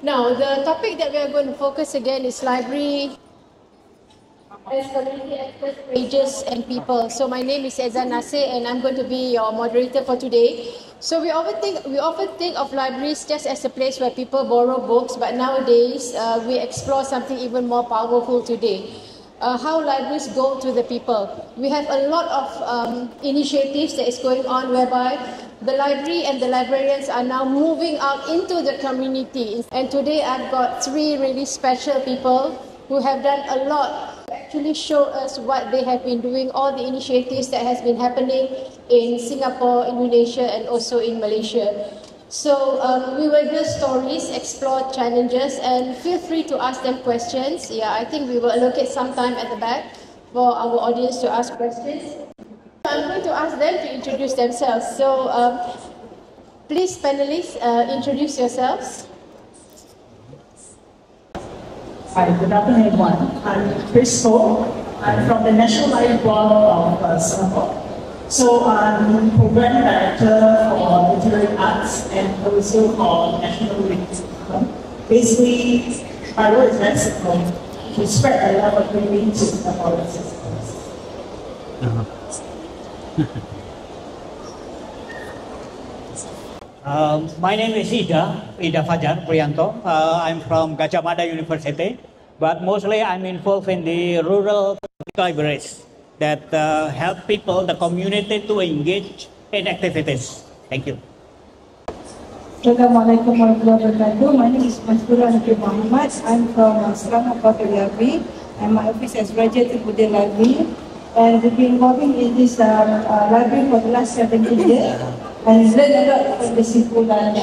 Now, the topic that we are going to focus again is library as community experts, pages and people. So my name is Ezan Nasir and I'm going to be your moderator for today. So we often think of libraries just as a place where people borrow books, but nowadays we explore something even more powerful today. How libraries go to the people. We have a lot of initiatives that is going on whereby the library and the librarians are now moving out into the community. And today I've got three really special people who have done a lot to actually show us what they have been doing, all the initiatives that has been happening in Singapore, Indonesia and also in Malaysia. So we will hear stories, explore challenges and feel free to ask them questions. Yeah, I think we will allocate some time at the back for our audience to ask questions. I'm going to ask them to introduce themselves. So please panelists, introduce yourselves. Hi, good afternoon everyone. I'm Chris Ho. I'm from the National Library Board of Singapore. So I'm Program Director for Literary Arts and also for National Literacy. Basically, my role is very simple, to spread the love of reading to Singaporean citizens. My name is Ida Fajar Priyanto. I'm from Gajah Mada University, but mostly I'm involved in the rural libraries that help people, the community to engage in activities. Thank you. Assalamualaikum warahmatullahi wabarakatuh. My name is Mastura Nabi Muhammad. I'm from Selangor Kota Library and my office is Raja Tribudia Library. And we've been involving in this library for the last 17 years. And learned a lot from the simple and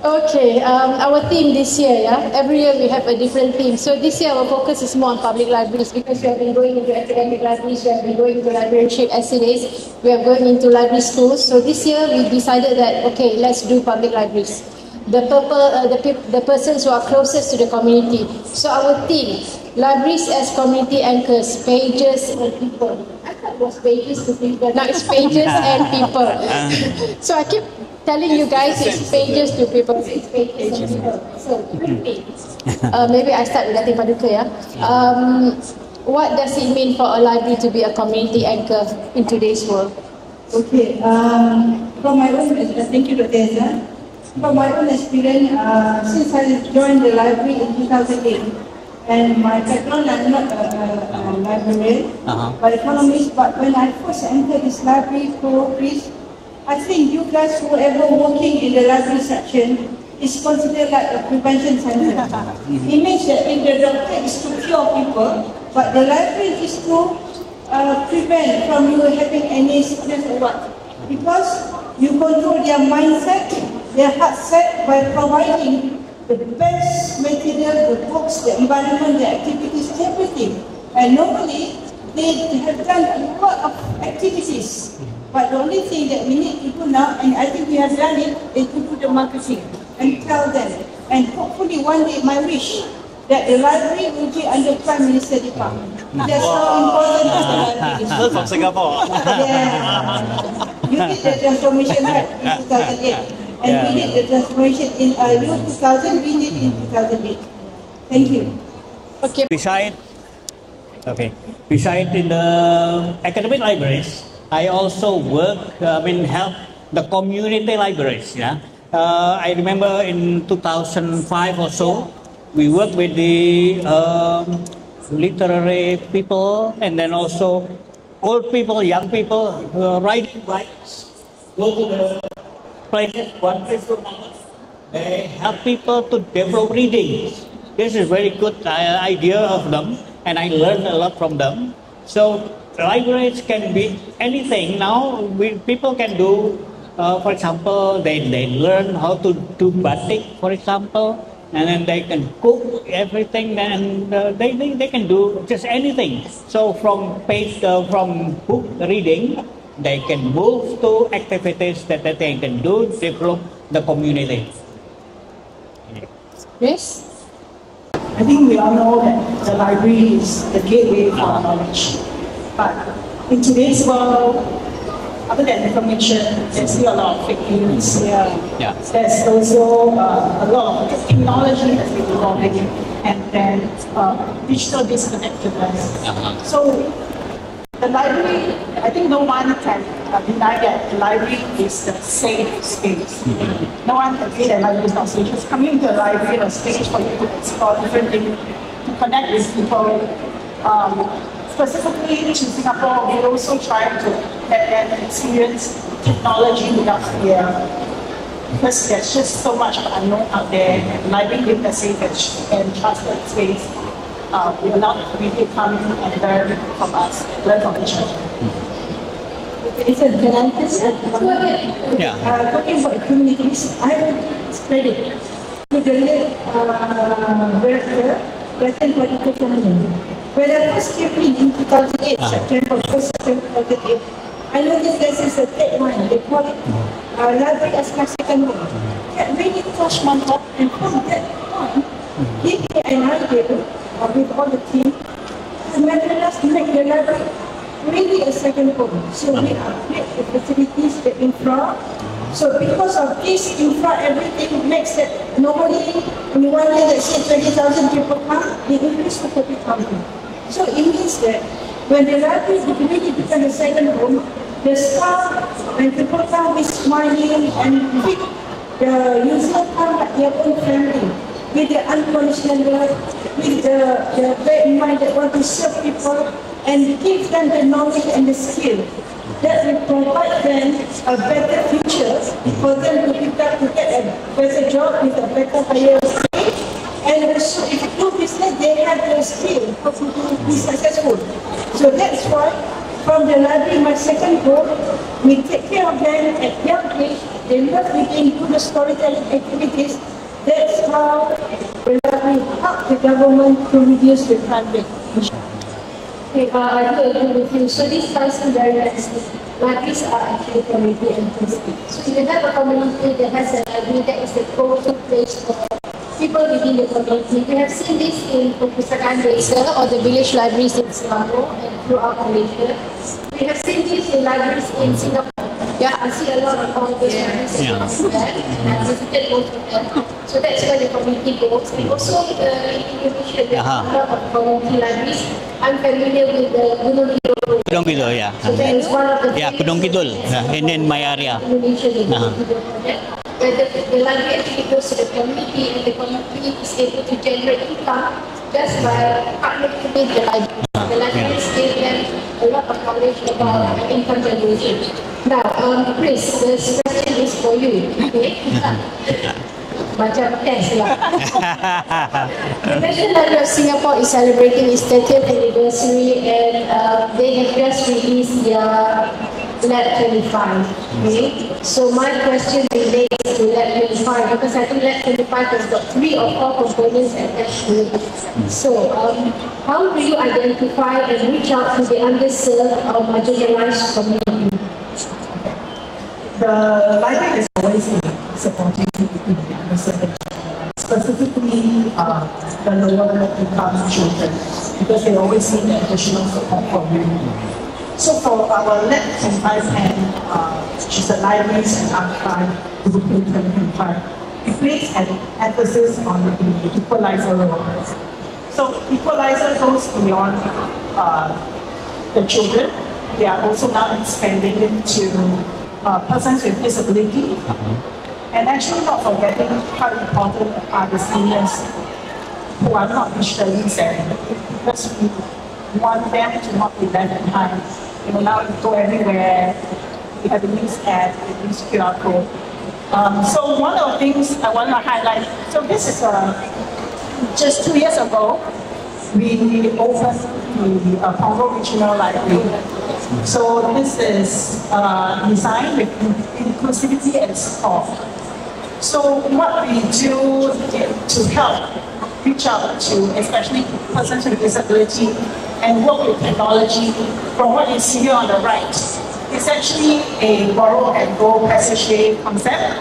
Okay, our theme this year, yeah. Every year we have a different theme. So this year our focus is more on public libraries because we have been going into academic libraries, we have been going into librarianship essays, we are going into library schools. So this year we decided that okay, let's do public libraries. The persons who are closest to the community. So our theme, libraries as community anchors, pages and people. I thought it was pages to people, now it's pages and people. So I keep telling you guys it's pages to people, it's pages and people. So maybe I start with Datin Paduka, yeah. What does it mean for a library to be a community anchor in today's world? Okay, from my own, thank you Dr. Ezan. From my own experience, since I joined the library in 2008, and my background, I'm not a librarian, but economist, but when I first entered this library for Chris, I think you guys who are ever working in the library section is considered like a prevention center. It means that if the doctor is to cure people, but the library is to prevent from you having any sickness or what. Because you control their mindset, their heart set by providing the best material, the books, the environment, the activities, everything. And normally, they have done a lot of activities. But the only thing that we need to do now, and I think we have done it, is to do the marketing and tell them. And hopefully one day, my wish, that the library will be under Prime Minister Department. That's how important the library is. From Singapore. Yeah. You did the transformation right in 2008. And we did the transformation in 2000, we did in 2008. Thank you. Okay. Beside in the academic libraries, I also help the community libraries. Yeah, I remember in 2005 or so, we worked with the literary people and then also old people, young people riding bikes, go to the places, one place to another. They help people to develop reading. This is very good idea of them, and I learned a lot from them. So libraries can be anything. Now people can do, for example, they learn how to do batik, for example, and then they can cook everything, and they can do just anything. So from book reading, they can move to activities that they can do, develop the community. Yes? I think we all know that the library is the gateway for knowledge. But in today's world, other than information, there's still a lot of fake news. Yeah. There's also a lot of technology that's been evolving, and then digital disconnectedness. So the library, I think no one can deny that the library is the safe space. No one can say that library is not safe. Just coming to the library is a space for you to explore different things, to connect with people. Specifically in Singapore, we also try to let them experience technology without fear. Because there's just so much unknown out there, and library being a safe and trusted space, we allow the community to come in and learn from us, learn from each other. Can I just Go ahead. Yeah. talking about communities, I would spread it to the late director, President Wadika Kanaman. When I first came in 2008, September 1st, September 2008, I noticed this is a tagline. They call it library as my second home. That really touched my heart, and from that point, he gave me an idea with all the team to make the library really a second home. So we upgrade the facilities, the infra. So because of this infra, everything makes it normally in 1 year, let's say 20,000 people come, they increase to 30,000. So it means that when the library really becomes a second home, the staff, when people come with smiling and with the user come like their own family, with the unconditional love, with the great mind that want to serve people and give them the knowledge and the skill that will provide them a better future for them to get a better job with a better higher pay. And also, if you do business, they have the skill to be successful. So that's why, from the library, my second goal, we take care of them at young age. They love reading, do the storytelling activities. That's how the library help the government to reduce the crime rate. Okay, I do agree with you. So this ties in very nicely. Libraries are actually community entity. So if you have a community that has a library, that is the go-to place for people within the community. We have seen this in Perpustakaan Desa or the village libraries in Selangor and throughout Malaysia. We have seen this in libraries in Singapore. Yeah, I see a lot of all those libraries in I visited both of them. So that's where the community goes. And also in Indonesia, there are a lot of community libraries. I'm familiar with the Gunung Kidul. Gunung Kidul, yeah. So that is one of the Gunung Kidul, in my area. Indonesia, the Gunung Kidul project. Where the library actually goes to the community and the community is able to generate income just by partnering with the library. The libraries give them a lot of knowledge about income generation. Now, Chris, this question is for you. Okay? Macam test lah. The National Library of Singapore is celebrating its 30th anniversary and they have just released their Lab 25. Okay? So my question relates to Lab 25 because I think Lab 25 has got 3 or 4 components attached to it. So how do you identify and reach out to the underserved or marginalized community? The library is always supporting the underserved, specifically the lower income children, because they always need additional support from you. So for our Lab 25 which is the libraries and archive group in 2025, we place an emphasis on the equalizer role. So equalizer goes beyond the children. They are also now expanding it to persons with disability, and actually not forgetting how important are the seniors who are not digitally savvy, because we want them to not be left behind. You know, now you go everywhere, we have the news ad, the news QR code. So one of the things I want to highlight, so this is just 2 years ago, we opened the Punggol Regional Library. So this is designed with inclusivity and support. So what we do to help reach out to especially persons with disability and work with technology, from what you see here on the right, it's actually a borrow and go passageway concept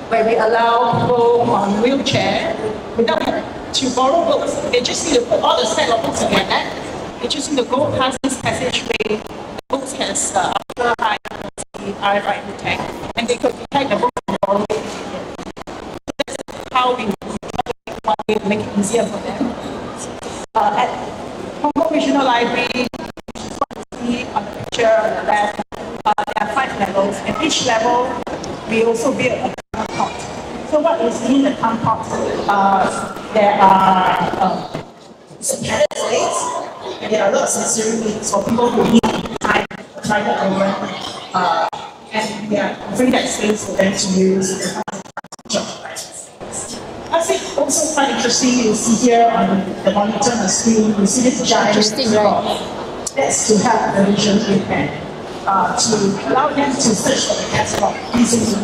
where we allow people on wheelchair without to borrow books. They just need to put all the stack of books together. They just need to go past this passageway. Books has ultra high RFID tag, and they could detect the books and borrow it. That's how we make it easier for them. At Hong Kong Regional Library, see on the picture on the left, there are 5 levels, and each level we also build a thumb pot. So what is in the thumb pot? There are some padded slates, and there are lots of sensory aids for people who need time to try the program, and they are free that space for them to use. I think also quite interesting is here on the monitor on the screen, you see this giant board. That's to help the visually impaired, to allow them to search for the catalog easily.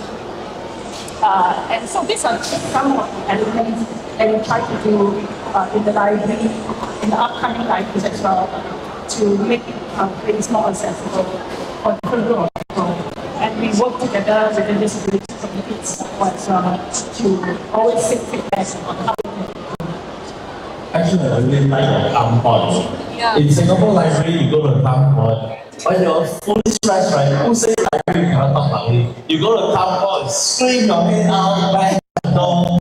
And so these are some of the elements that we try to do in the library, in the upcoming libraries as well, to make things more accessible for different group of people. And we work together with the disability communities to always seek feedback on how we can improve. Actually, I really like the thumb pod. In Singapore Library, you go to the thumb pod. When you're fully stressed, right? Who says library cannot talk loudly? You go to the thumb pod, scream your head out, bang the door,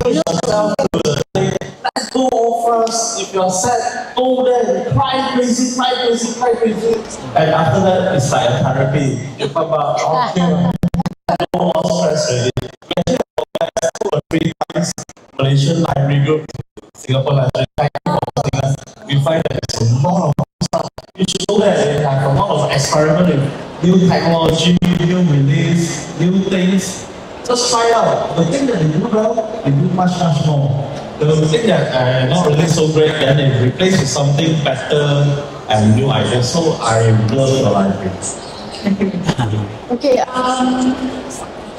push yourself to the thing. Let's go first. If you're sad, go there, cry crazy. And after that, it's like a therapy. You come out, okay, no more stress already. We actually 2 or 3 times Malaysian library group, Singapore Library, we find that it's a lot of stuff. You should go there and have a lot of experiment with new technology, new release, new things. Just try out. The thing that they do well, they do much more. The thing that not really so great, then they replace with something better and new ideas. So I love the library. Okay,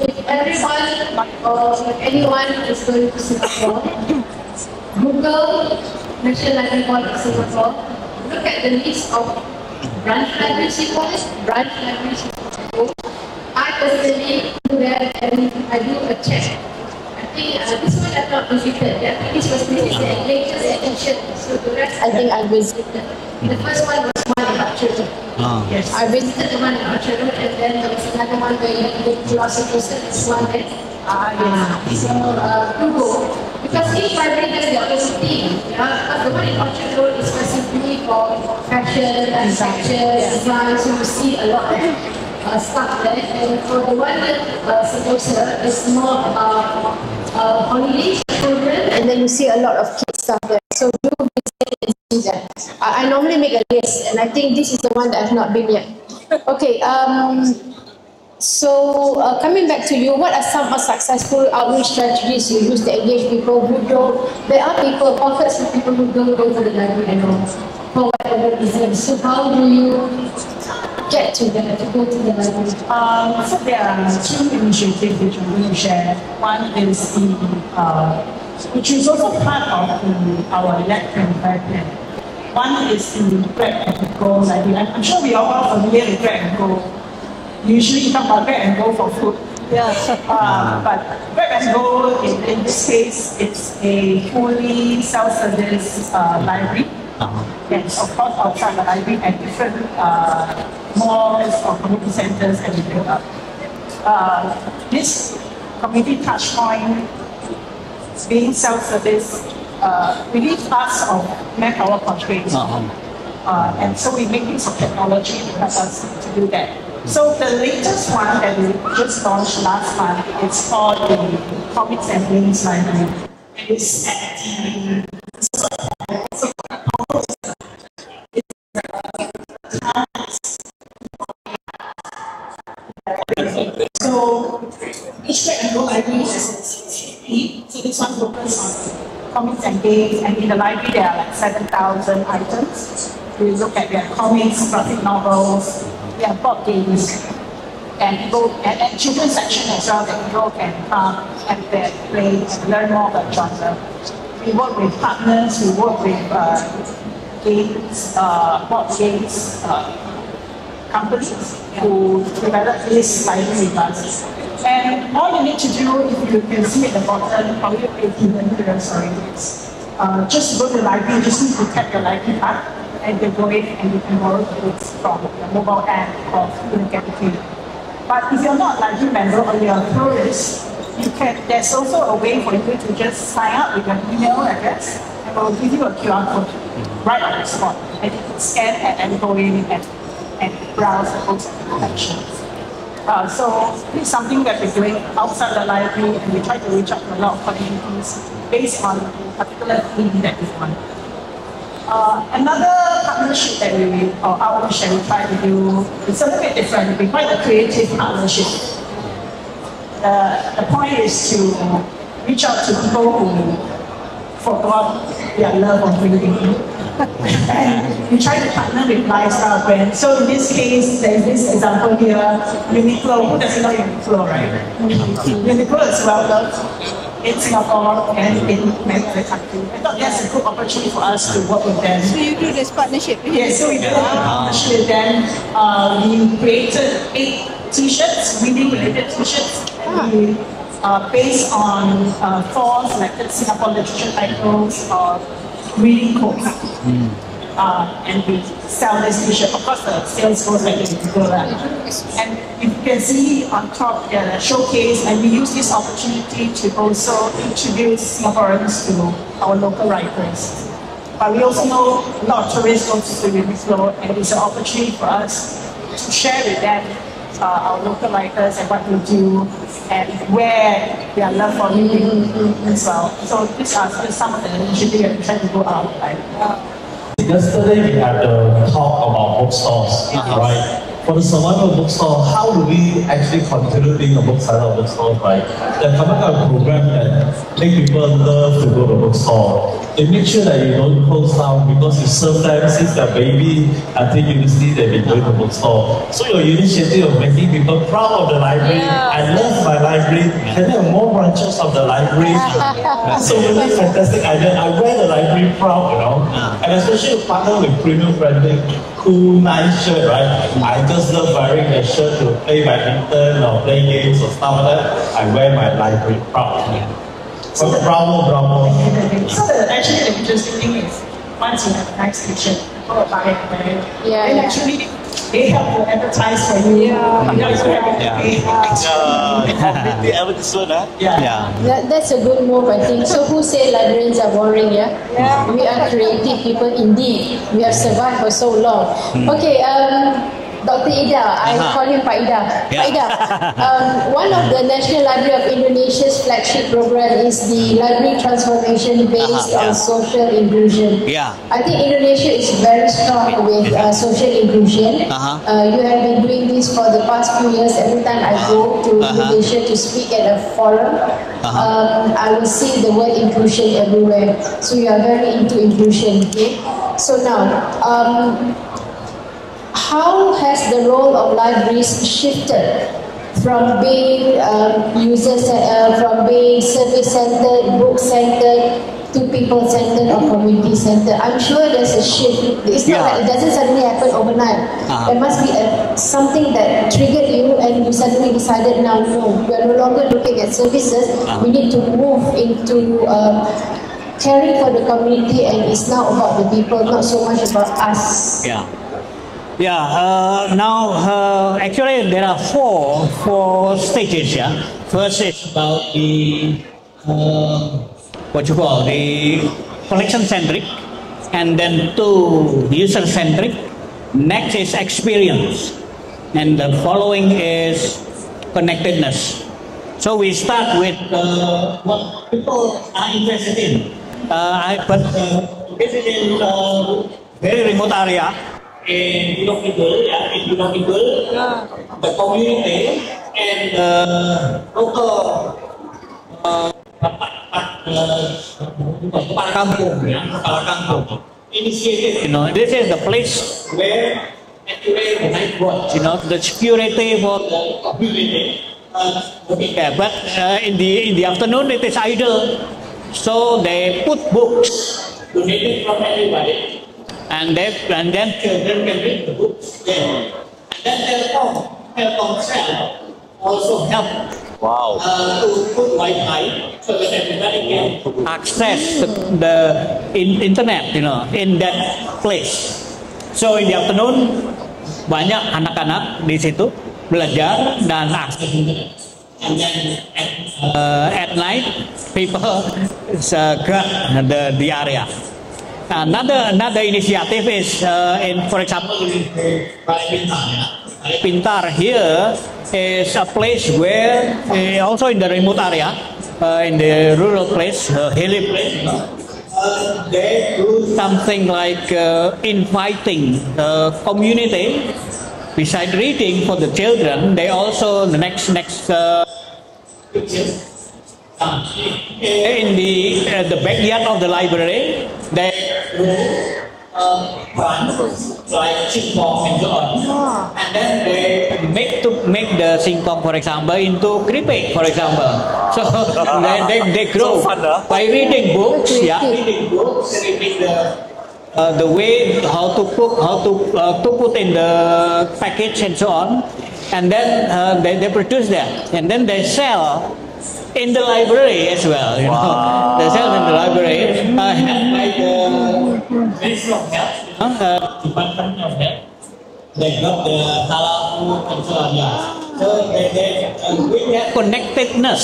if everyone or if anyone is going to Singapore, Google National Library Board of Singapore, look at the list of branch libraries in branch libraries in Singapore. I personally do that and I do a check. I think this one I've not visited. I think this was the latest edition. So the rest I think I visited. The first one was one in Orchard Road. Yes, I visited the one in Orchard Road, and then there was another one where you had the philosopher, this one there. So Google, because each library has their own theme. Because the one in Orchard Road is specifically for fashion, architecture, design, so you see a lot of stuff there. And for the one in Sentosa, it's more holiday program, and then you see a lot of kids stuff there. So do visit and see that. I normally make a list, and I think this is the one that I've not been yet. Okay. So coming back to you, what are some successful outreach strategies you use to engage people who don't? There are people, pockets of people who don't go to the library at all for whatever reason. So how do you get to them to go to the library? So there are 2 initiatives which I'm going to share. One is the, which is also part of our Let 25 plan. One is the Grab and Go library. I'm sure we all are familiar with Grab and Go. Usually you talk about Grab and Go for food. But Grab and Go, in this case, it's a fully self-service library. And of course, outside the library and different malls or community centers that we build up. This community touch point, being self-service, relieves us of manpower constraints. And so we make use of technology to help us to do that. So the latest one that we just launched last month, it's called the Comics and Games Library. It's at so each Grab and Go library has its CCP. So this one focuses on comics and games, and in the library there are like 7,000 items. We look at their comics, graphic novels, their board games, and people and children's section as well that people can come and play and learn more about genre. We work with partners, we work with games, board games companies who develop this library with us. And all you need to do, if you can see at the bottom, probably here, sorry, just go to the library, you just need to tap your library card, and you go in and you can borrow the books from your mobile app or you can get it. But if you're not a library member or you're a tourist, there's also a way for you to just sign up with your email address and we'll give you a QR code right on the spot. And you can scan and go in and browse the books and collections. So it's something that we're doing outside the library, and we try to reach out to a lot of communities based on a particular theme that we want. Another partnership that or outreach that we try to do is a little bit different. We call it a creative partnership. The point is to reach out to people who forgot their love of reading. And we try to partner with lifestyle brands. So in this case, there's this example here, Uniqlo. Who doesn't know Uniqlo, right? Uniqlo is well loved in Singapore and in many other countries. I thought that's a good opportunity for us to work with them. So you do this partnership? Yes, so we did a partnership with them. We created 8 t-shirts, reading-related t-shirts. And we, based on 4 selected Singapore literature titles or reading quotes. And we sell this t-shirt. Of course, the sales goes back to Google. And you can see on top the showcase, and we use this opportunity to also introduce Singaporeans to our local writers. But we also know a lot of tourists go to Uniqlo, and it's an opportunity for us to share with them our local writers and what they do, and where their love for reading as well. So these are some of the initiatives that we try to go out. Yesterday we had a talk about bookstores, right? For the survival bookstore, how do we actually continue being a bookseller of bookstores, right? They're coming up with a program that make people love to go to a bookstore. They make sure that you don't close down because you serve them since they're baby until university they've been going to bookstore. So your initiative of making people proud of the library, I love my library, can there are more branches of the library? So really fantastic idea. I wear the library proud, you know, and especially to partner with premium branding. Cool, nice shirt, right? I just love wearing a shirt to play badminton or play games or stuff like that. I wear my library proud. So bravo. So actually the interesting thing is, once you have a nice t-shirt, people will buy it, right? And actually, they help to advertise for you. The advertisement, That's a good move, I think. So who say librarians are boring, We are creative people indeed. We have survived for so long. Okay, Dr. Ida, I call him Pak Ida. Pak Ida, one of the National Library of Indonesia's flagship program is the library transformation based on social inclusion. I think Indonesia is very strong with social inclusion. You have been doing this for the past few years. Every time I go to Indonesia to speak at a forum, I will see the word inclusion everywhere. So you are very into inclusion. Okay? So now, how has the role of libraries shifted from being from being service-centered, book-centered, to people-centered or community-centered? I'm sure there's a shift. It's not like it doesn't suddenly happen overnight. There must be something that triggered you and you suddenly decided, now no, we're no longer looking at services. We need to move into caring for the community, and it's now about the people, not so much about us. Now actually there are four stages. First is about the the collection centric, and then 2 user centric. Next is experience, and the following is connectedness. So we start with what people are interested in. This is in very remote area. In Gunung Kidul, the community and local kampung initiative. This is the place where actually the night watch, the security for the community. But in the afternoon it is idle, so they put books donated from everybody. And then children can read the books there. And then Telkomsel also help to put Wi-Fi so that everybody can access the internet, in that place. So in the afternoon banyak anak-anak di situ belajar dan akses internet. And then at night, people guard the area. Another initiative is for example, Pintar here is a place where also in the remote area, in the rural place, hilly place, they do something like inviting the community. Besides reading for the children, they also the next in the backyard of the library, they like singkong and so on, and then they make the singkong, for example, into keripik, for example. So they grow by reading books. Yeah, reading books, reading the way how to cook, how to put in the package and so on, and then they produce that, and then they sell in the library as well. You know, they sell in the library. Like Ministry of Health, Department of Health, they got the halal food and so on. Yeah. So with that connectedness,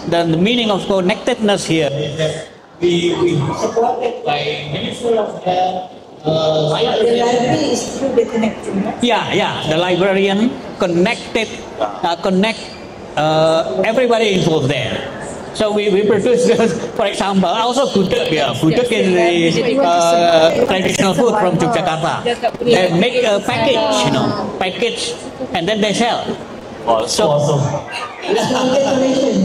the meaning of connectedness here is that we supported by Ministry of Health. The library is through the connection. Yeah, the librarian connect everybody involved there. So we produce, for example, also gudeg. Yeah, gudeg is the traditional food from Yogyakarta. They make a package, and then they sell. Oh, so awesome. So everybody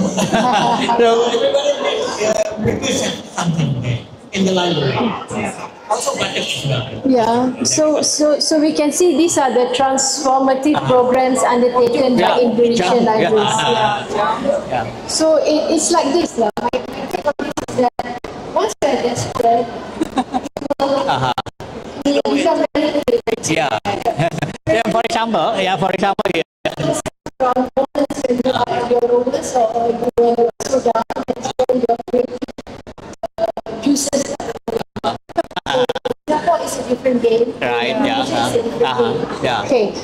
makes something in the library. Also Yeah, so we can see these are the transformative programs undertaken by Indonesian libraries. Yeah. So it's like this. My take on this is that once you are desperate, you become very creative. Yeah. For example, From moments when you are at your lowest or when you are so down, and so your creative juices. Singapore is a different game. Right. Yeah. Okay.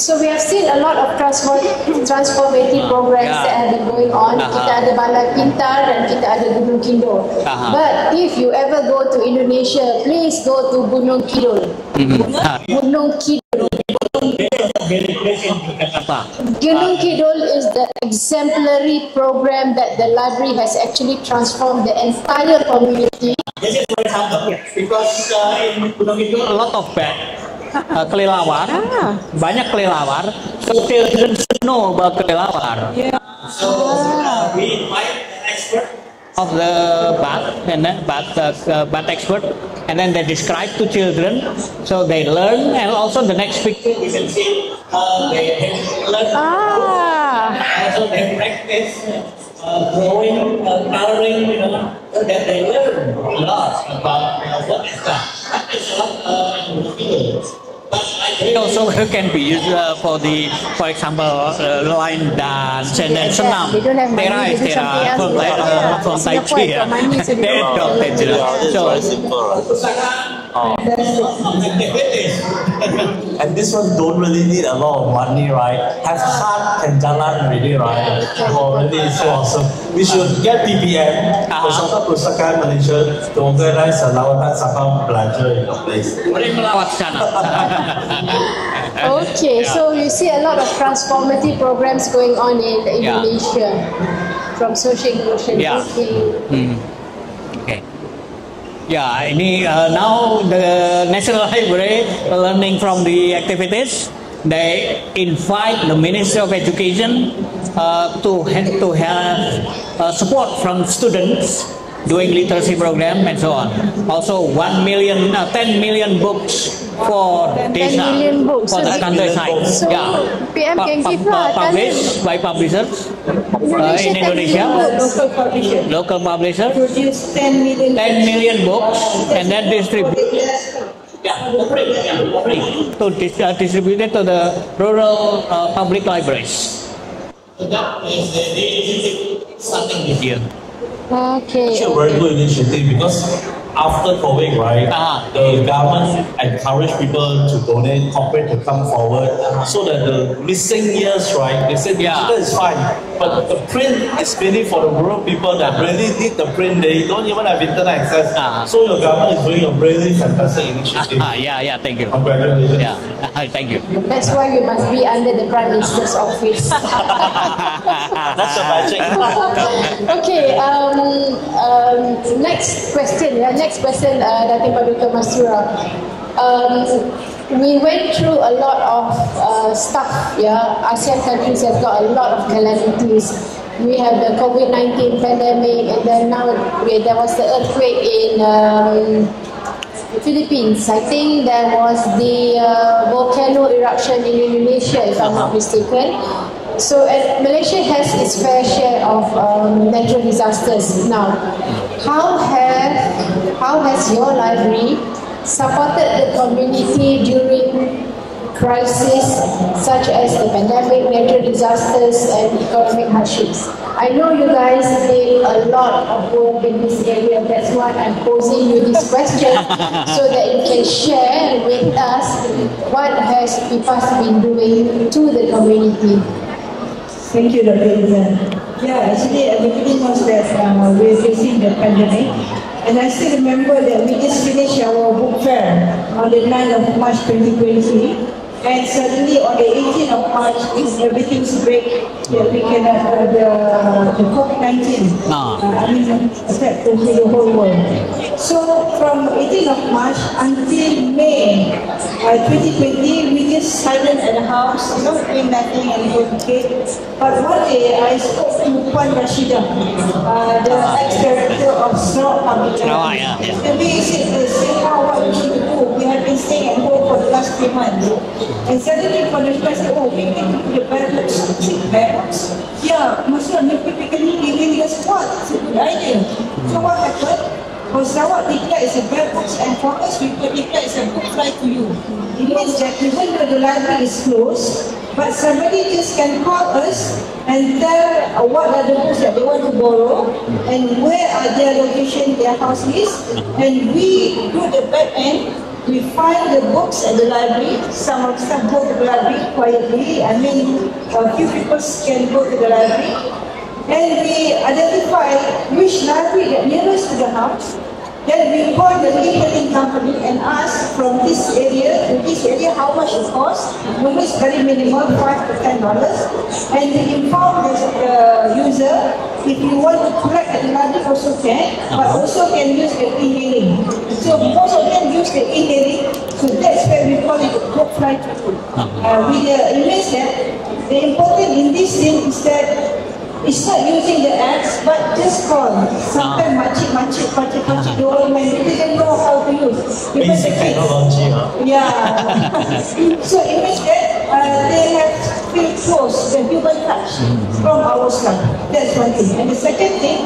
So we have seen a lot of transformative programs that have been going on. Kita ada Balai Pintar dan kita ada Gunung Kidul. But if you ever go to Indonesia, please go to Gunung Kidul. Gunung Kidul. Gunung Kidul is the exemplary program that the library has actually transformed the entire community. This is for example, because in Gunung Kidul a lot of kelelawar, banyak kelelawar. So children know about kelelawar. So we invite an expert of the bat expert, and then they describe to children, so they learn, and also the next picture you can see they learn. So they practice drawing, coloring, so that they learn a lot about what is that. That is what it also can be used for example, line dance and then senam. They don't have money Tera to is do something else. from Tai Chi. They adopted, So simple, and this one don't really need a lot of money, right? Have heart and jalan already, right? Oh, really, so awesome. We should get PPM, Persatuan Pustakaan Malaysia, to organize a Lawatan Sabang belanja in the place. Okay, so you see a lot of transformative programs going on in Indonesia, from social inclusion. Okay. Yeah, ini now the National Library learning from the activities. They invite the Ministry of Education to have support from students doing literacy program and so on. Also 10 million books for desa, for the countryside. So PM can give published by publishers in Indonesia, local publishers, Produce 10 million books, and then distribute. To distribute it to the rural public libraries. So that is the initiative starting this year. Okay. Actually, a very good initiative because after COVID, right, the government encouraged people to donate, corporate to come forward, so that the missing years, right, they said digital is fine, but the print is mainly for the rural people that really need the print. They don't even have internet access. So your government is doing a really fantastic initiative. Yeah, thank you. Congratulations. Yeah, thank you. That's why you must be under the Prime Minister's office. That's the magic. Okay, next question. Next question, Datin Paduka Mastura. We went through a lot of stuff. ASEAN countries have got a lot of calamities. We have the COVID-19 pandemic, and then now there was the earthquake in Philippines. I think there was the volcano eruption in Indonesia, if I'm not mistaken. So Malaysia has its fair share of natural disasters. Now, how has your library supported the community during crises such as the pandemic, natural disasters, and economic hardships? I know you guys did a lot of work in this area. That's why I'm posing you this question so that you can share with us what has PIPAS been doing to the community. Thank you, Dr. Izan. Yeah, actually everybody knows that we're facing the pandemic. And I still remember that we just finished our book fair on the 9th of March 2020. And suddenly on the 18th of March, everything's break. We can have the COVID-19. Affect the whole world. So from 18th of March until May 2020, we just silent at the house, doing nothing and okay. But one day I spoke to Puan Rashida, the ex-director of Sarawak Public Library. And we said, what we should do. We have been staying at home for the last 3 months. And suddenly Puan Rashida said, we need to do the barracks. Barracks? Yeah, Maksudnya typically living in a squad. It's a good idea. So what happened? For Sarawak declared as a barracks, and for us we declared as a book flight to you. It means that even though the library is closed, but somebody just can call us and tell what are the books that they want to borrow and where are their location, their house is, and we do the back end. We find the books at the library. Some go to the library quietly. I mean, a few people can go to the library. And we identify which library that nearest to the house. Then we call the retailing company and ask from this area to this area how much it costs. Normally it's very minimal, $5 to $10. And we inform the user, if you want to collect at the library also can, but also can use the e-hailing. So most of them use the e-hailing, so that's where we call it book flight. It means that the important in this thing is that it's not using the apps, but just call. Sometimes makcik, the old man, they didn't know how to use. Basic technology, Yeah. So it means that they have feel close, the human touch from our staff. That's one thing. And the second thing,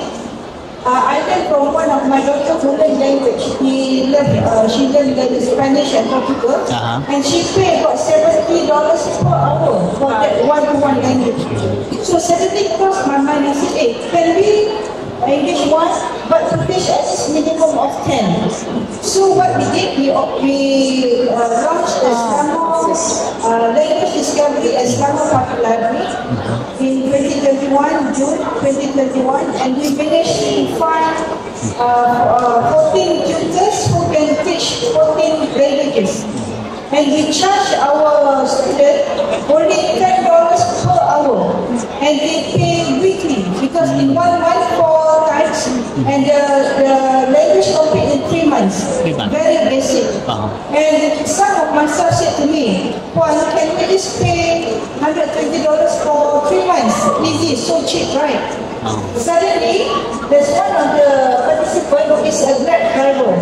I learned from one of my daughter who learned language. She learned the Spanish and Portugal, and she paid about $70 per hour for that one-to-one language. So suddenly crossed my mind and said, can we English one, but to teach at least minimum of 10. So what we did, we launched the Selangor Language Discovery at Selangor Public Library in 2021, June 2021, and we managed to find 14 tutors who can teach 14 languages. And we charge our students only $10 per hour, and they pay weekly because in 1 month 4 times, and the language complete in 3 months. Very basic. And some of my staff said to me, "Well, can we just pay $120 for 3 months? Easy, so cheap, right?" Suddenly, there's one of the participants who is a Grab driver.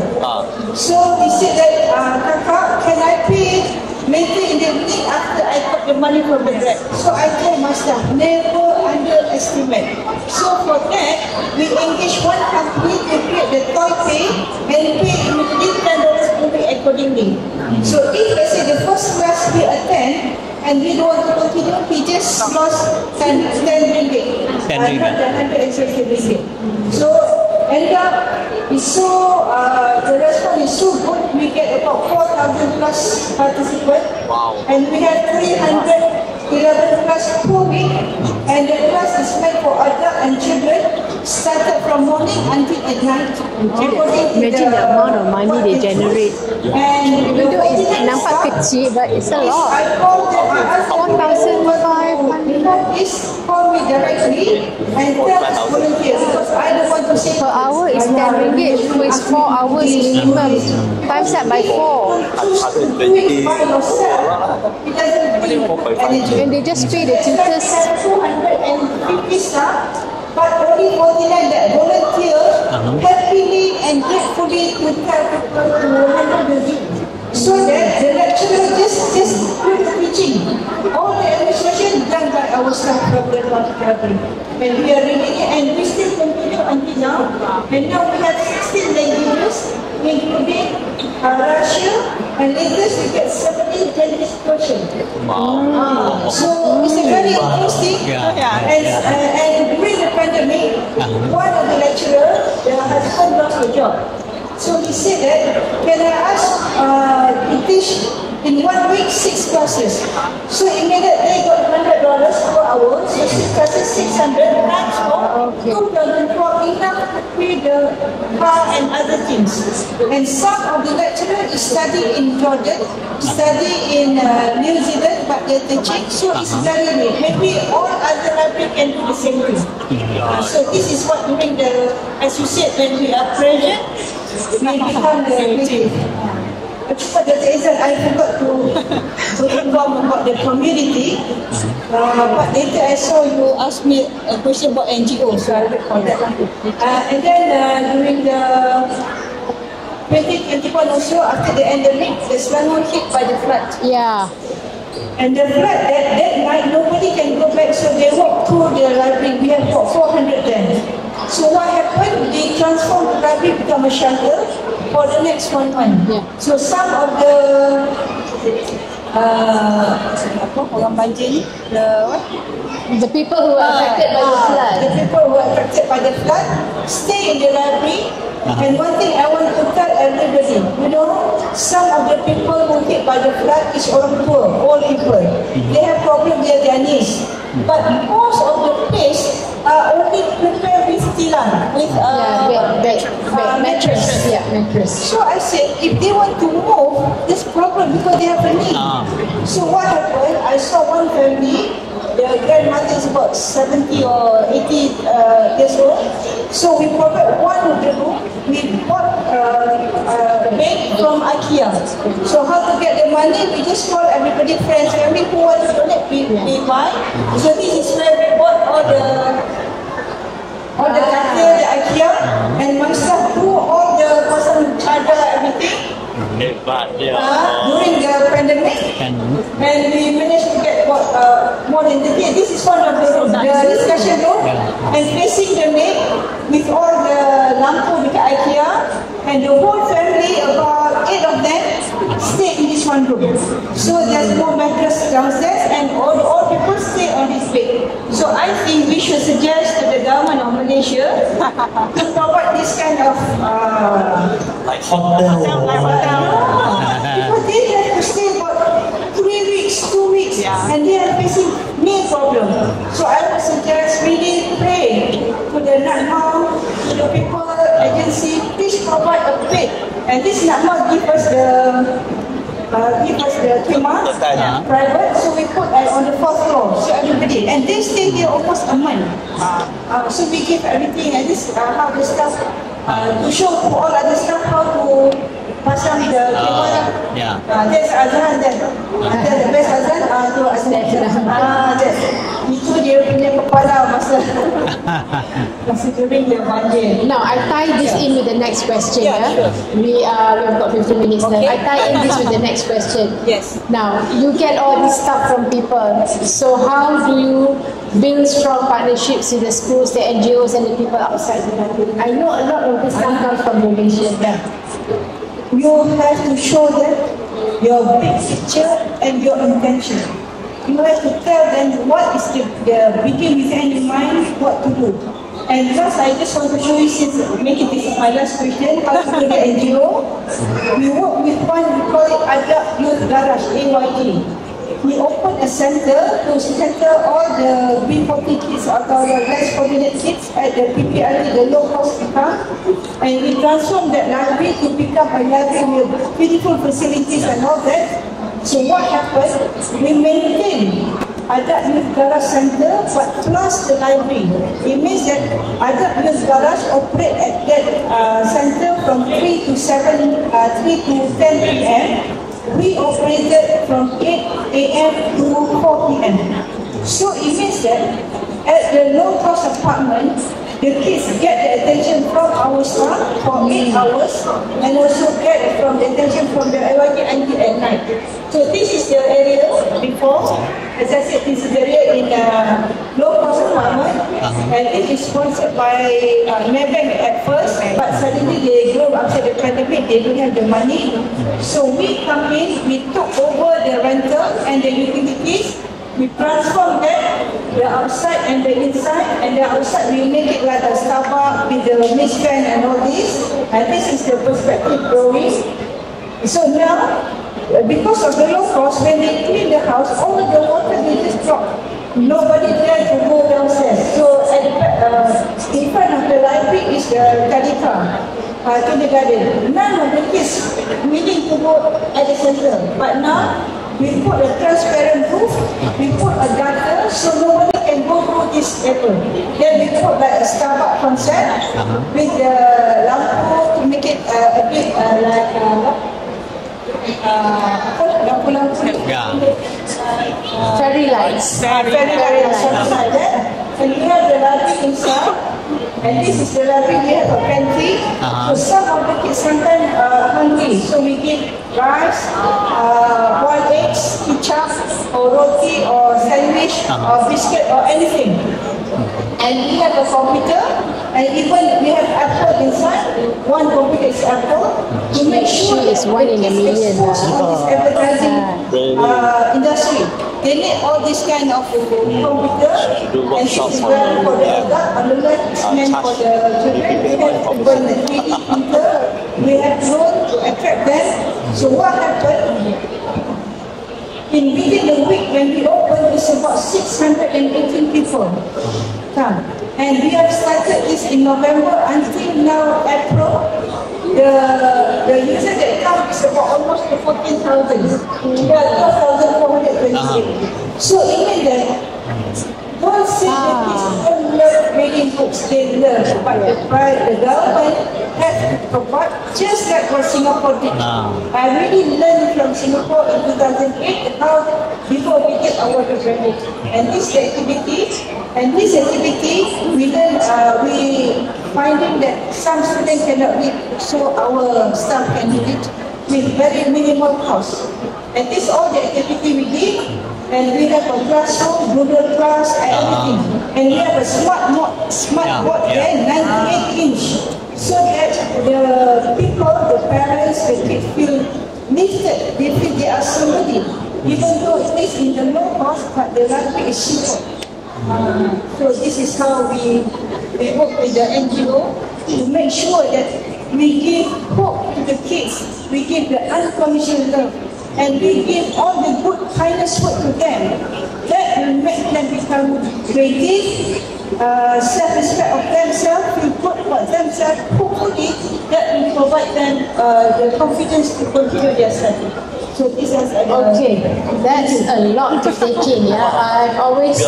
So he said that, "Kakak, can I pay later in the evening after I got the money from the Grab?" So I told my staff, never underestimate. So for that, we engage one company to create the toy pay and pay immediately $10 per week accordingly. So if let's say the first class we attend, and we don't want to continue, we just lost 10 ringgit. 10 ringgit. 160 ringgit. So end up, the response is so good. We get about 4,000 plus participants. Wow. And we have 311 plus per week. And the class is meant for adults and children, started from morning until at night. Imagine the amount of money they generate. And Even though it's nampak kecil, but it's a lot. I called them, I asked them, 4,500 please call me directly and tell us volunteers, because I don't want to say per hour is 10 ringgit. So it's 4 hours minimum. Times that by 4. do it by yourself. It doesn't bring energy. And they just pay the tutors. 250 staff, but only 49 that volunteer happily and gratefully to tell people to handle the Zoom. So that the lecturer just do the teaching. All the administration done by our staff program. And we are reading it, and we still continue until now. And now we have 16 languages, including Russia, and latest we get 17 Chinese versions. So it's a very interesting. And during the pandemic, one of the lecturers, the husband lost a job. So he said that, can I ask to teach in 1 week 6 classes? So immediately they got $100 per hour, so 6 classes 600 times for 2,000 enough to pay the car and other things. And some of the lecturers study in Jordan, study in New Zealand, but they're teaching, so it's very rare. Maybe all other libraries can do the same thing. So this is what during the, as you said, when we are pressured, we become the creative. Dr. Ezan, I forgot to inform about the community. But later I saw you ask me a question about NGO, so I will call that. And then during the 2021 also, after the endemic, the Selangor hit by the flood. Yeah. And the flood, that night, nobody can go back, so they walk through the library. We have got 400 then. So what happened? They transformed the library become a shelter for the next 1 month. Yeah. So some of the orang banjir, The people who are affected by the flood. the people who are affected by the flood stay in the library. And one thing I want to tell everybody, you know, some of the people who hit by the flood is orang poor, old people. They have problem with their knees. But most of the place are only prepared with tilam, with mattress. Yeah, mattress. So I said, if they want to move, this problem because they have a need. So what happened? I saw one family. The grandmother is about 70 or 80 years old. So we provide one of the room. We bought a bed from IKEA. So how to get the money? We just call everybody, friends, family who want to donate, we buy. So this is where we bought all the katil, the IKEA, and my staff do all the pasang charger, everything. During the pandemic, and we managed to get more than 30. This is one of the discussion room, and facing the lake with all the lampu with IKEA, and the whole family, about 8 of them, stay in this one room. So there's no mattress downstairs, and all people stay on this bed. So I think we should suggest to the government of Malaysia to provide this kind of like hotel. Because they have to stay about 3 weeks, 2 weeks, and they are facing main problem. So I would suggest really pray to the NATMA, to the people agency, please provide a bed. And this NATMA give us the khemah, private, so we put on the 4th floor, so everybody, and they stay here almost a month. So we give everything, and this how the staff, to show to all other staff how to pasang the khemah. There's Azhan there. There's the best Azhan, tu Azhan. Itu dia punya kepala masa during the banjir. Now, I tie this in with the next question. We've got 15 minutes left. I tie in this with the next question. Yes. Now, you get all this stuff from people. So how do you build strong partnerships with the schools, the NGOs, and the people outside the country? I know a lot of this stuff comes from donations. You have to show them your big picture and your intention. You have to tell them what is the begin with end in mind, what to do. And plus, I just want to show you, since maybe this is my last question, how to do the NGO. We work with one, we call it Adab Youth Garage, AYG. We opened a center to center all the B40 kids or the less fortunate kids at the PPRD, the low cost income. And we transformed that library to become a library with beautiful facilities and all that. So what happened? We maintained Adab Youth Garage Center, but plus the library. It means that Adab Youth Garage operate at that center from 3 to 10 p.m. We operated from 8 a.m. to 4 p.m. So it means that at the low-cost apartment, the kids get the attention from our staff for 8 hours and also get from the attention from the AYG until at night. So this is the area before. As I said, this is the area in low-cost apartment, and it is sponsored by Maybank at first, but suddenly they grew after the pandemic, they don't have the money. So we come in, we took over the rental and the utilities. We transform that, the outside and the inside, and the outside we make it like a Starbucks with the mist fan and all this. And this is the perspective drawing. So now, because of the low cost, when they clean the house, all the water will just drop. Nobody dares to go downstairs. So at the, in front of the library is the Kalika kindergarten. None of the kids willing to go at the center. But now, we put a transparent roof, we put a gutter so nobody can go through this apple. Then we put like a Starbucks concept with the lampu to make it a bit like lampu-lampu. Fairy lights. Fairy lights, something like that. And we have the library inside. And this is the library, we have a pantry. So some of the kids sometimes are hungry. So we give rice, boiled eggs, ketchup, or roti, or sandwich, or biscuit, or anything. And we have a computer, and even we have Apple inside. One computer is Apple. To make sure She is one in a million. this advertising industry. They need all this kind of computer, and this is well for the adult, on the left is meant for the children. We have to burn the 3D printer, we have drone to attract them. So what happened? Within the week when we opened, it's about 618 people come. And we have started this in November until now, April. The user that come is about almost 14,000. We are 12,428. So even that, don't say the kids don't love reading books, they love, but the government has to provide, just like what Singapore did. I really learned from Singapore in 2008 how before we get our graduate. And this activity, we learn, we finding that some students cannot read, so our staff can read it with very minimal cost. And this all the activity we did. And we have a classroom, Google Class, and everything. And we have a smart board there, 98-inch. So that the people, the parents, the kids feel lifted. They feel they are somebody. Even though it is in the low cost, but the library is cheaper. So this is how we work with the NGO to make sure that we give hope to the kids. We give the unconditional love. And we give all the good kindness word to them. That will make them become creative, self-respect of themselves, feel good about themselves. Hopefully, that will provide them the confidence to continue their study. So this is okay. That's a lot to take in. Yeah, I've always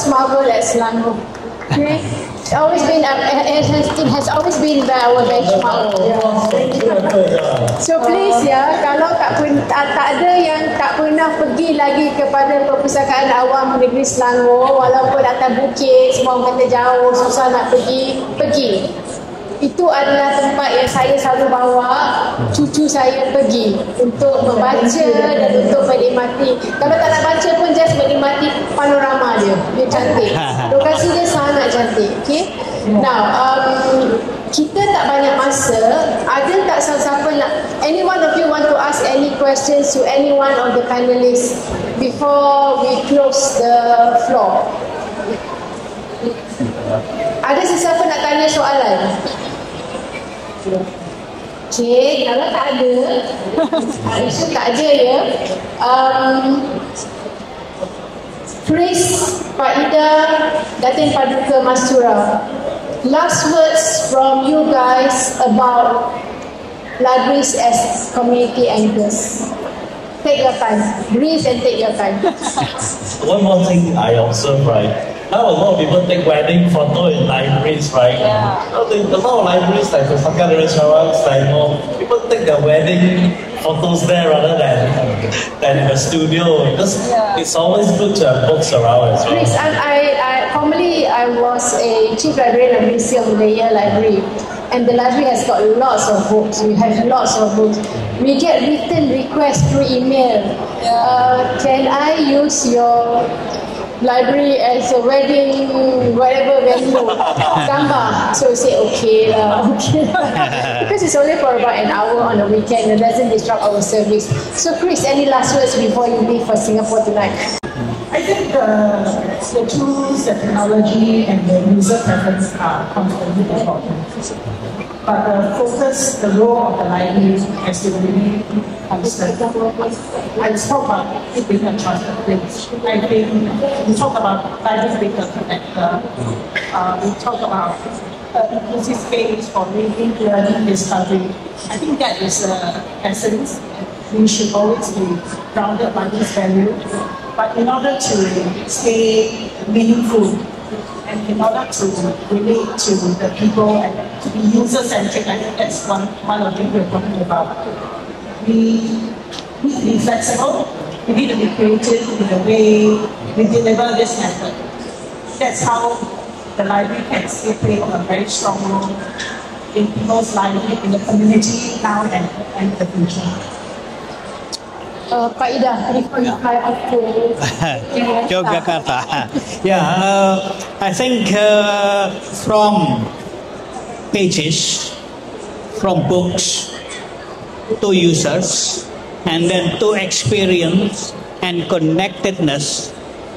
marveled at Selangor. Okay. It has always been our benchmark. So please kalau tak ada yang tak pernah pergi lagi kepada Perpustakaan Awam Negeri Selangor, walaupun atas bukit, semua orang kata jauh, susah nak pergi. Itu adalah tempat yang saya selalu bawa cucu saya pergi untuk membaca dan untuk menikmati. Kalau tak nak baca pun just menikmati panorama dia. Dia cantik. Lokasi dia sangat cantik. Okay? Now, kita tak banyak masa. Ada tak siapa nak? Any one of you want to ask any questions to any one of the panelists before we close the floor? Ada sesiapa nak tanya soalan? Cik, kalau tak ada, Aisyah tak ada ya. Chris, Pak Ida, Datin Paduka Mastura. Last words from you guys about libraries as community anchors. Take your time. Breathe and take your time. One more thing I observe, right? Now a lot of people take wedding photo in libraries, right? Yeah. A lot of libraries like the Sakya restaurants, like people take their wedding photos there rather than in the studio. Because it's always good to have books around as well. Chris, formerly I was a chief librarian of Ministry of Malaya Library. And the library has got lots of books. We have lots of books. We get written requests through email. Can I use your library as a wedding, whatever venue, gambar? So we say, okay lah, okay. Because it's only for about an hour on a weekend. It doesn't disrupt our service. So Chris, any last words before you leave for Singapore tonight? I think the tools, the technology, and the user preference are constantly evolving. But the focus, the role of the library has to remain constant. I talk about it being a trusted place. I think we talk about library being a connector. We talk about inclusive space for reading, learning, discovery. I think that is the essence. We should always be grounded by this value. But in order to stay meaningful and in order to relate to the people and to be user-centric, I think that's one of the things we're talking about. We need to be flexible. We need to be creative in the way we deliver this method. That's how the library can still play a very strong role in people's lives, in the community now and in the future. Pak Ida, before you fly off to Yogyakarta. I think from pages, from books to users, and then to experience and connectedness,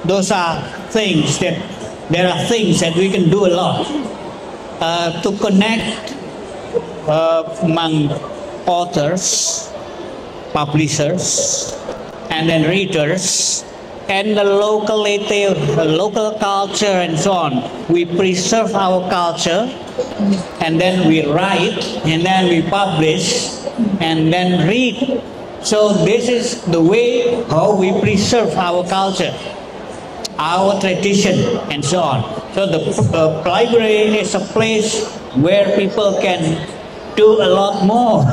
those are things that we can do a lot to connect among authors, publishers, and then readers, and the local culture and so on. We preserve our culture, and then we write, and then we publish, and then read. So this is the way how we preserve our culture, our tradition, and so on. So the library is a place where people can do a lot more.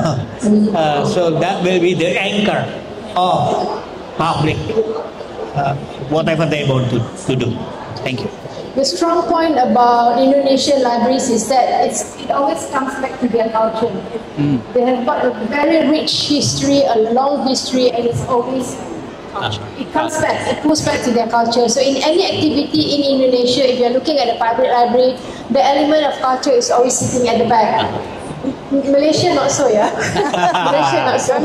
So that will be the anchor of public, whatever they want to do. Thank you. The strong point about Indonesian libraries is that it always comes back to their culture. They have got a very rich history, a long history, and it's always it comes back, it goes back to their culture. So in any activity in Indonesia, if you're looking at a public library, the element of culture is always sitting at the back. Malaysia not so, yeah. Malaysia not so. I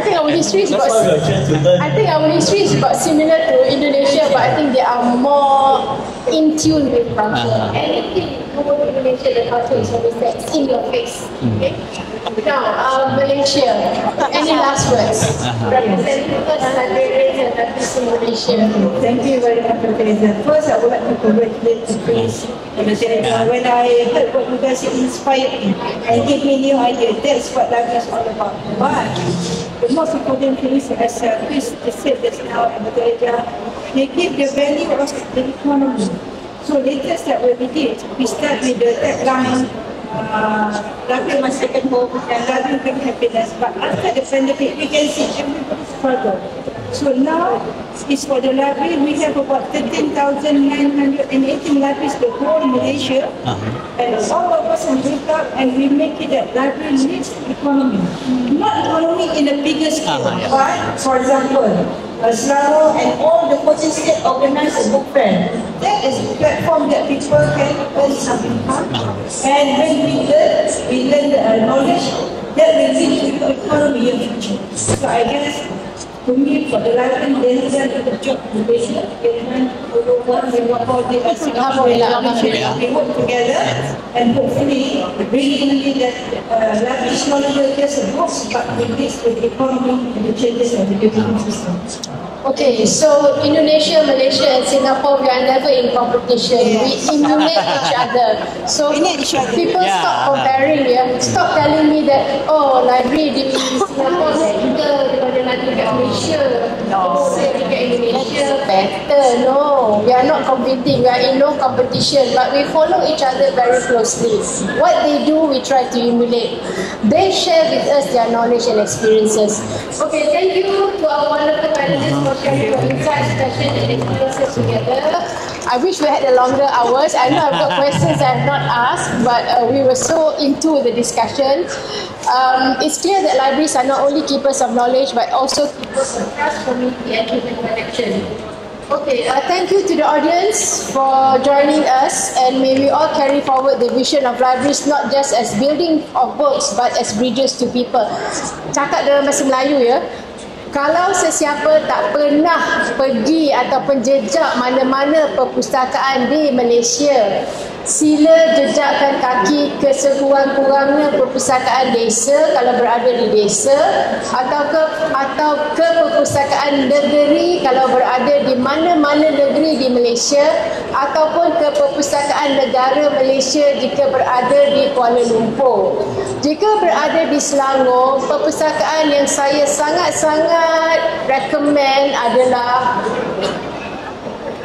think our history is about. I think our history is about similar to Indonesia, but I think they are more in tune with culture. Anything you go to Indonesia, the culture is always there. It's in your face. Okay. Now, Malaysia. Any last words? Representative librarians and artists in Malaysia. Thank you very much, Professor. First, I would like to congratulate the Chris. When I heard what you guys said, inspired me and gave me new ideas. That's what life is all about. But the most important thing is, as Chris said just now, they give the value of the economy. So latest that we did, we start with the tagline, library my second home, and library bring happiness. But after the pandemic, we can see everybody struggle. So now, it's for the library. We have about 13,918 libraries the whole Malaysia. And all of us wake up and we make it that library leads the economy. Not economy in a bigger scale, but for example, Selangor and all the Cochin State organize a book fair. That is a platform that people can earn some income. And when we learn the knowledge that will lead to the economy in the future. So I guess to meet for the library Denzel the job in Malaysia dengan Singapore we work together and hopefully really that library is not just a books but it is the economy and the changes of the education system. Okay, so Indonesia, Malaysia and Singapore, we are never in competition. We emulate each other. So people stop comparing, stop telling me that, oh, library di Singapore better daripada library kat Malaysia. Oh, library kat Indonesia better. No, we are not competing. We are in no competition. But we follow each other very closely. What they do, we try to emulate. They share with us their knowledge and experiences. Okay, thank you to our wonderful panelists for sharing your insights, passion and experiences together. I wish we had a longer hours. I know I've got questions I have not asked, but we were so into the discussion. It's clear that libraries are not only keepers of knowledge, but also keepers of trust, community and human connection. Okay, thank you to the audience for joining us, and may we all carry forward the vision of libraries not just as building of books but as bridges to people. Cakap dalam bahasa Melayu ya. Kalau sesiapa tak pernah pergi ataupun jejak mana-mana perpustakaan di Malaysia, sila jejakkan kaki ke sekurang-kurangnya perpustakaan desa kalau berada di desa, atau ke perpustakaan negeri kalau berada di mana-mana negeri di Malaysia, ataupun ke perpustakaan negara Malaysia jika berada di Kuala Lumpur. Jika berada di Selangor, perpustakaan yang saya sangat-sangat recommend adalah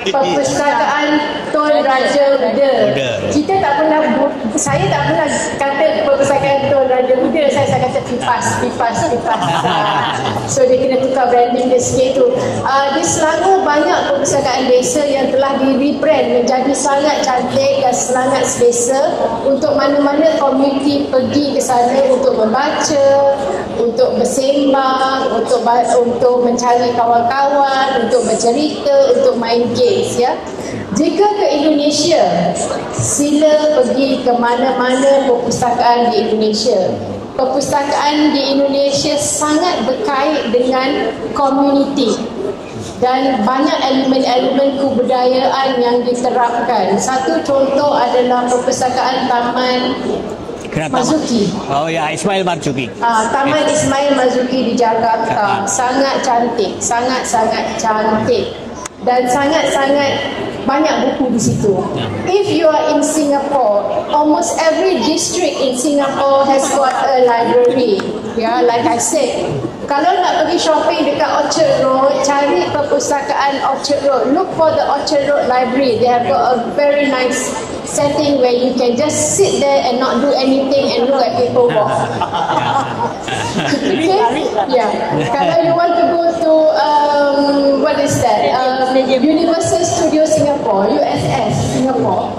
Perpustakaan Tun Raja Buddha. Saya tak pernah kata Perpustakaan Tun Raja Buddha, saya kata Pipas. So dia kena tukar branding dia sikit tu. Di Selangor banyak perpustakaan desa yang telah di-rebrand menjadi sangat cantik dan sangat selesa untuk mana-mana komuniti pergi ke sana untuk membaca, untuk bersembang, untuk mencari kawan-kawan, untuk bercerita, untuk main game. Ya. Jika ke Indonesia, sila pergi ke mana-mana perpustakaan di Indonesia. Perpustakaan di Indonesia sangat berkait dengan komuniti dan banyak elemen-elemen kebudayaan yang diterapkan. Satu contoh adalah perpustakaan Taman Marzuki. Oh ya, Ismail Marzuki. Taman Ismail Marzuki di Jakarta. Sangat cantik, sangat-sangat cantik. Dan sangat-sangat banyak buku di situ. If you are in Singapore, almost every district in Singapore has got a library. Yeah, like I said, kalau nak pergi shopping dekat Orchard Road, cari perpustakaan Orchard Road. Look for the Orchard Road Library. They have got a very nice setting where you can just sit there and not do anything and look at people walk. Okay? Yeah. Kalau you want to go to what is that? Universal Studio Singapore, USS Singapore.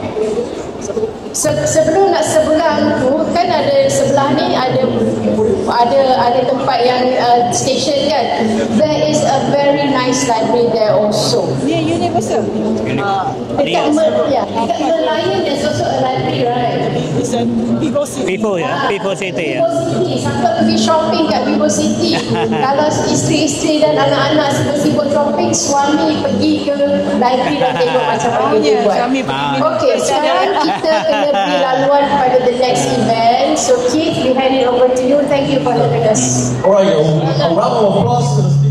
Sebelum nak sebelah tu kan ada sebelah ni ada tempat yang station kan. There is a very nice library there also. Near Universal. Dekat Merlion there's also a library, right? It's a Vivo City. Vivo ya, Vivo City ya. Vivo City. Sampai pergi shopping kat Vivo City. Kalau isteri-isteri dan anak-anak sibuk shopping, suami pergi ke library dan tengok macam mana dia buat. Okay, sekarang kita kena beri laluan pada the next event. So Keith, we hand it over to you. Thank you for having us. Alright, a round of applause to the